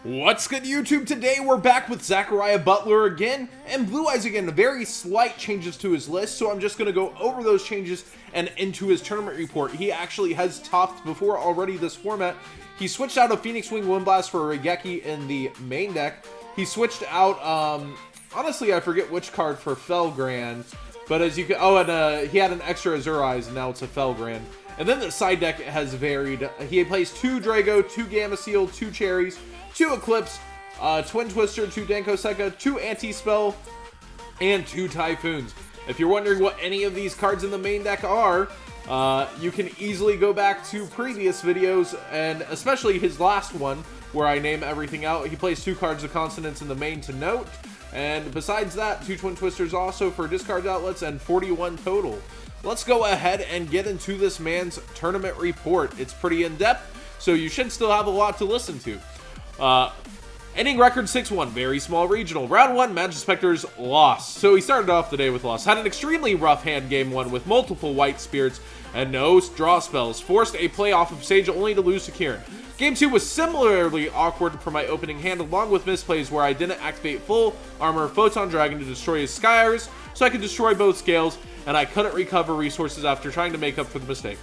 What's good, YouTube? Today we're back with Zachariah Butler again, and Blue Eyes again. Very slight changes to his list, so I'm just going to go over those changes and into his tournament report. He actually has topped before already this format. He switched out a Phoenix Wing Windblast for a Regeki in the main deck. He switched out, honestly, I forget which card for Felgrand, but as you can, he had an extra Azure Eyes, and now it's a Felgrand. And then the side deck has varied. He plays 2 Drago, 2 Gamma Seal, 2 Cherries, 2 Eclipse, Twin Twister, 2 Denko Sekka, 2 Anti-Spell, and 2 Typhoons. If you're wondering what any of these cards in the main deck are, you can easily go back to previous videos, and especially his last one, where I name everything out. He plays 2 cards of Consonance in the main to note, and besides that, 2 Twin Twisters also for discard outlets, and 41 total. Let's go ahead and get into this man's tournament report. It's pretty in-depth, so you should still have a lot to listen to. Inning record 6-1, very small regional. Round 1, Majespecter's loss. So he started off the day with loss. Had an extremely rough hand game 1 with multiple white spirits and no draw spells. Forced a play off of Sage only to lose to Kieran. Game 2 was similarly awkward for my opening hand, along with misplays where I didn't activate full armor Photon Dragon to destroy his Skyars, so I could destroy both scales, and I couldn't recover resources after trying to make up for the mistake.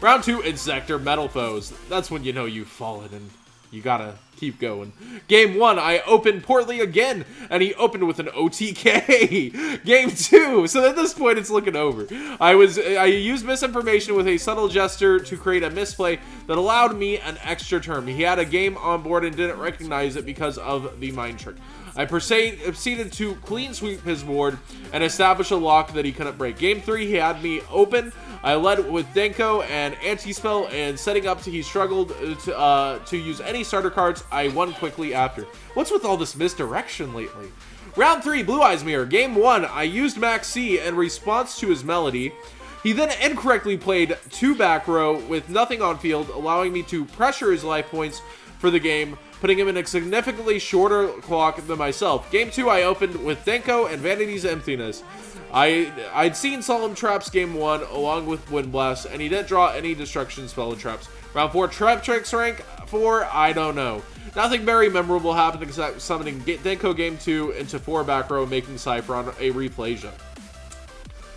Round 2, Insector Metal Foes. That's when you know you've fallen and you gotta keep going. Game 1, I opened poorly again, and he opened with an OTK. Game 2, so at this point it's looking over. I used misinformation with a subtle gesture to create a misplay that allowed me an extra turn. He had a game on board and didn't recognize it because of the mind trick. I proceeded to clean sweep his board and establish a lock that he couldn't break. Game 3, he had me open. I led with Denko and Anti-Spell, and setting up to he struggled to use any starter cards. I won quickly after. What's with all this misdirection lately? Round 3, Blue Eyes Mirror. Game 1, I used Max C in response to his melody. He then incorrectly played 2 back row with nothing on field, allowing me to pressure his life points for the game, putting him in a significantly shorter clock than myself. Game 2, I opened with Denko and Vanity's Emptiness. I'd seen Solemn Traps game 1 along with Wind Blast, and he didn't draw any Destruction spell and traps. Round 4, Trap Tricks rank 4, I don't know. Nothing very memorable happened except summoning Denko game 2 into 4 back row, making Cypher on a Replasia.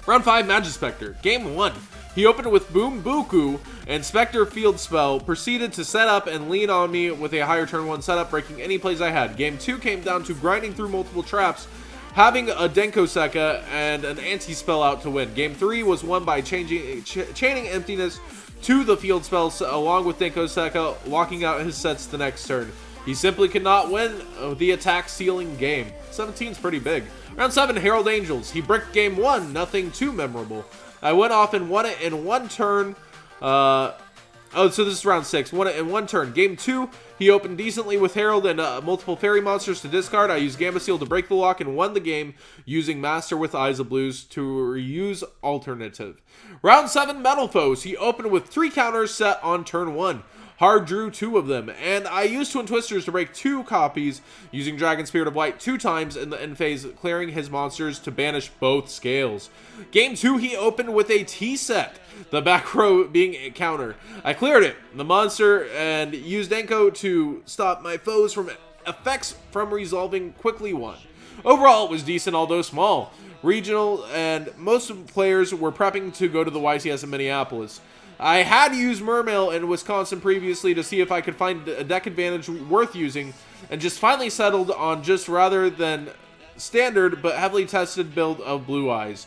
Round 5, Majespecter. Game 1. He opened with Boom Buku and Spectre Field Spell, proceeded to set up and lean on me with a higher turn 1 setup, breaking any plays I had. Game 2 came down to grinding through multiple traps, having a Denko Sekka and an anti-spell out to win. Game 3 was won by chaining Emptiness to the field spells along with Denko Sekka, locking out his sets the next turn. He simply could not win the attack sealing game. 17's pretty big. Round 7, Herald Angels. He bricked game 1, nothing too memorable. I went off and won it in 1 turn. So this is round 6. Won it in 1 turn. Game 2, he opened decently with Herald and multiple fairy monsters to discard. I used Gamma Seal to break the lock and won the game using Master with Eyes of Blues to reuse alternative. Round 7, Metal Foes. He opened with 3 counters set on turn 1. Hard drew 2 of them, and I used Twin Twisters to break 2 copies using Dragon Spirit of Light 2 times in the end phase, clearing his monsters to banish both scales. Game 2, he opened with a T-set, the back row being a counter. I cleared it, the monster, and used Denko to stop my foes from effects from resolving quickly won. Overall, it was decent, although small. Regional, and most players were prepping to go to the YCS in Minneapolis. I had used Mermail in Wisconsin previously to see if I could find a deck advantage worth using, and just finally settled on just rather than standard but heavily tested build of Blue Eyes.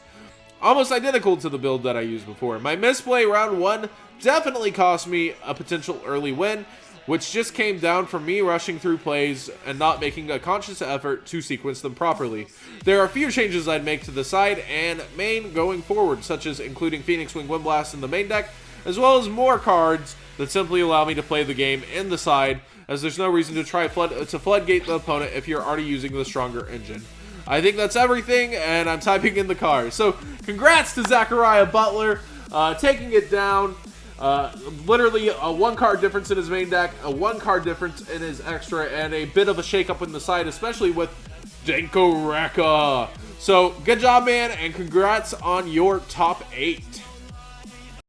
Almost identical to the build that I used before. My misplay round 1 definitely cost me a potential early win, which just came down from me rushing through plays and not making a conscious effort to sequence them properly. There are a few changes I'd make to the side and main going forward, such as including Phoenix Wing Windblast in the main deck, as well as more cards that simply allow me to play the game in the side, as there's no reason to try to floodgate the opponent if you're already using the stronger engine. I think that's everything, and I'm typing in the cars. So, congrats to Zachariah Butler, taking it down. Literally a 1 card difference in his main deck, a 1 card difference in his extra, and a bit of a shake-up in the side, especially with Denko Sekka. So, good job, man, and congrats on your top 8.